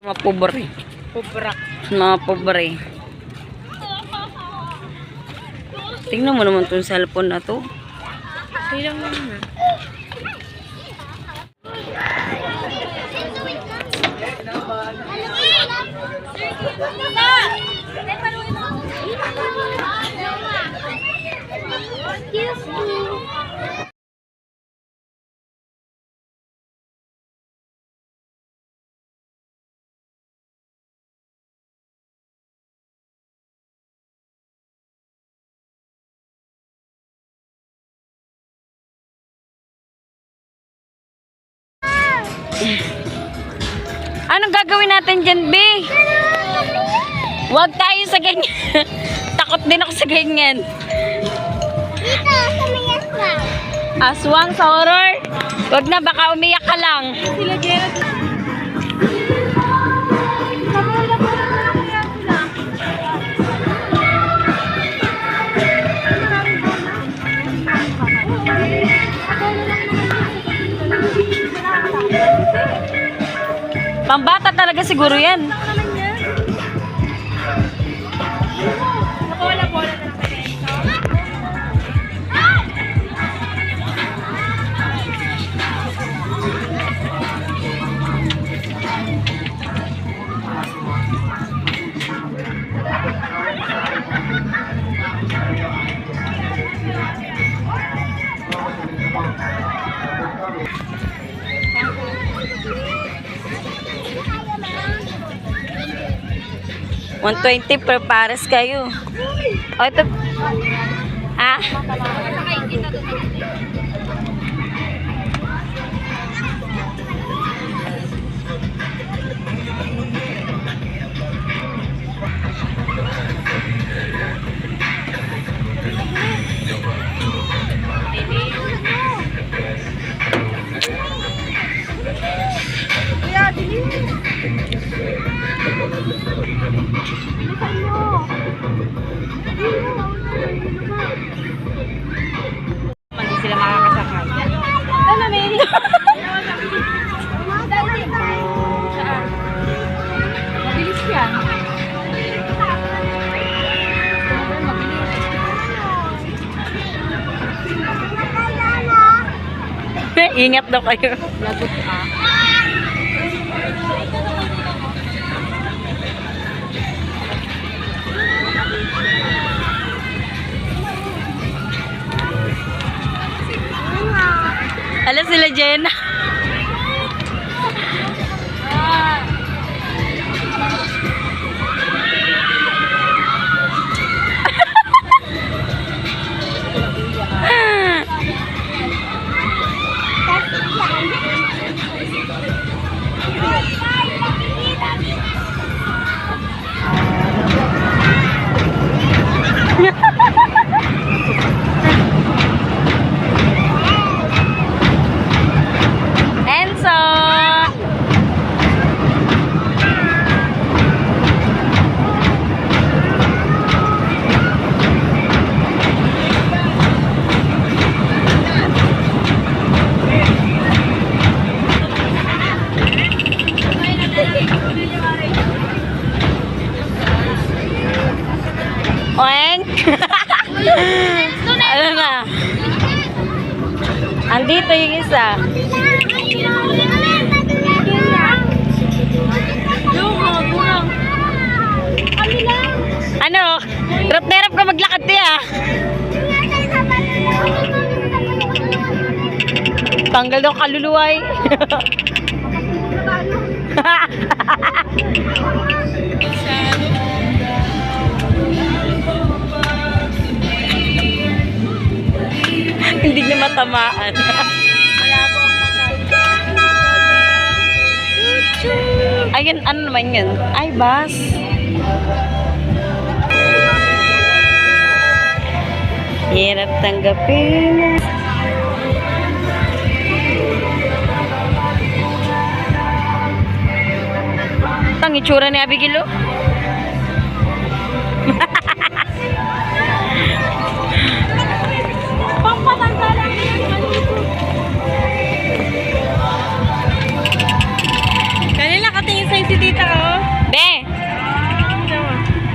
Mga pobre. Pobrak. Mga pobre. Tingnan mo naman itong cellphone na to. Kailang naman. Anong gagawin natin dyan, B? Huwag tayo sa ganyan. Takot din ako sa ganyan. Dito, sa may aswang. Aswang sa horror. Huwag na, baka umiyak ka lang. Sila Jenna. Pambata talaga siguro yan. Bola-bola na lang kayo. 120 per pares kayo. O, ito. Ah? Hindi sila makakasakay. Ano, Mary? Saan? Mabilis yan. Ingat daw kayo. Lagot ka. Alam sila Jenna. Oeng. Ano na? Andito yung isa. Ano? Rap na rap ka maglakad tiya. Tanggal daw kaluluway. Hindi niya matamaan. Ayun, ano naman yun? Ay, bus. Hirap tanggapin. Ang itsura ni Abigail, oh. Kanila katingin sa'yo si si tita ka, oh. Be!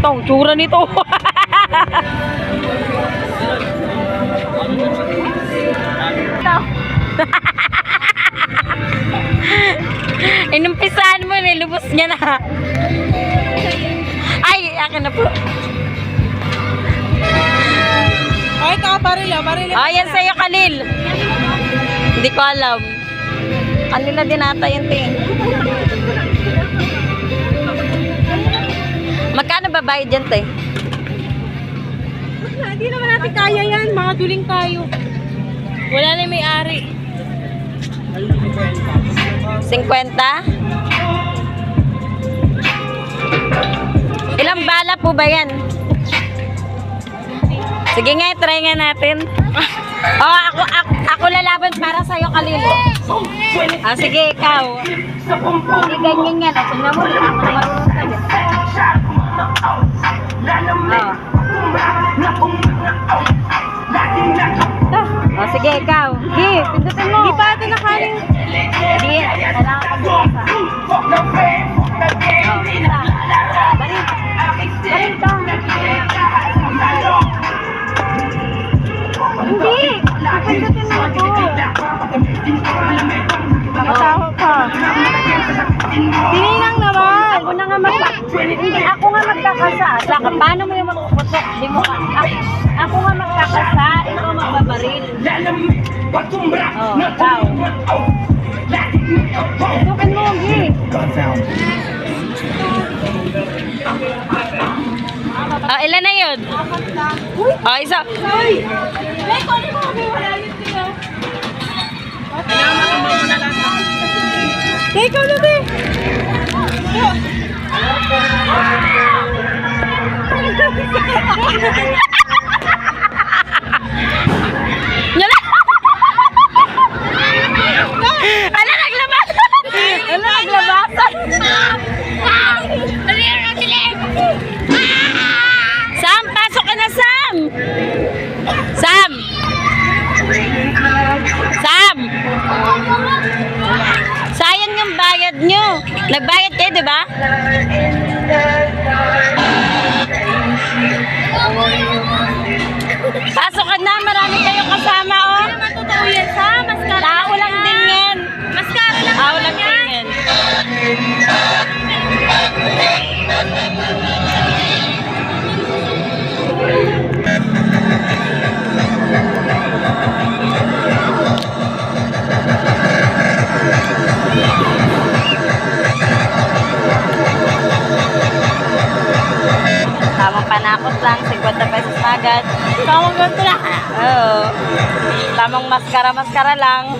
Ito, tsura nito. Inumpisahan mo, nilubos niya na. Ay, akin na po. Ay, ito, barila. Ayan sa'yo, Kalil. Hindi ko alam. Kanila din ata yun, te. Magkano babayad dyan, te? Hindi naman natin kaya yan. Mga duling tayo. Wala na yung may-ari. 50? Ilang bala po ba yan? Sige nga, try nga natin. Oh, ako lalaban para sa'yo, Kalil. Ah, sige, ikaw. Sige, ganyan yan. Tingnan mo, hindi ako marunong sa'yo. Oh, sige, ikaw. Sige, pindutin mo. Hindi pa ito nakaling. Hindi, kailangan ka buka. Oh, isa. Balik. Balik ka. Hindi. Pindutin mo ito. Nakatawa pa. Sininang naman. Ako na nga hindi, ako nga magkakasa. Saka, paano mo yung magpuputok? Di mo ka. Ako nga magkakasa, ikaw magbabaril. Oh, ikaw. Tutukin mo, Gi. Oh, ilan na yun? Oh, isa. Ikaw na, be. Ala, naglabasan! Ala, naglabasan! Sam, pasok ka na, Sam! Sam! Sam! Sayang yung bayad nyo. Nagbayad kayo, di ba? Pasok ka na, marami kayong kasama, oh. Hindi naman totoo yan, sa maskara. Tao lang din yan. Maskara lang. Tao lang din yan. Tamang panakot lang, 50 pesos agad. Tamang ganito lang. Oo. Tamang maskara-maskara lang.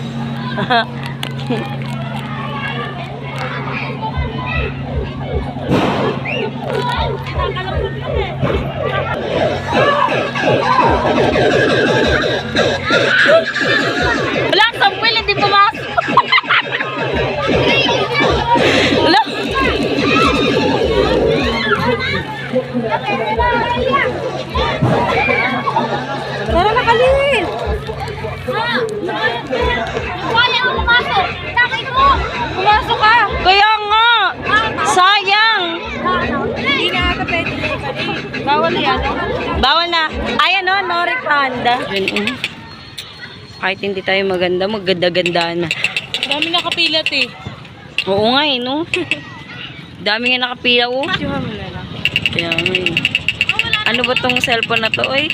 Wala, Samuel, hindi pumasok. Wala. Tara na, Kalil. Wala ako pumasok. Takay ko. Pumasok ka. Kaya nga. Sayang. Hindi na ata pwede na yung Kalil. Bawal yan. Bawal na. Ay, ano, no refund. Kahit hindi tayo maganda, maganda-gandaan na. Dami nakapilat eh. Oo nga eh, no? Dami nga nakapila, oh. Diyan mo na lang. Kaya nga eh. Ano ba tong cellphone na to, oy?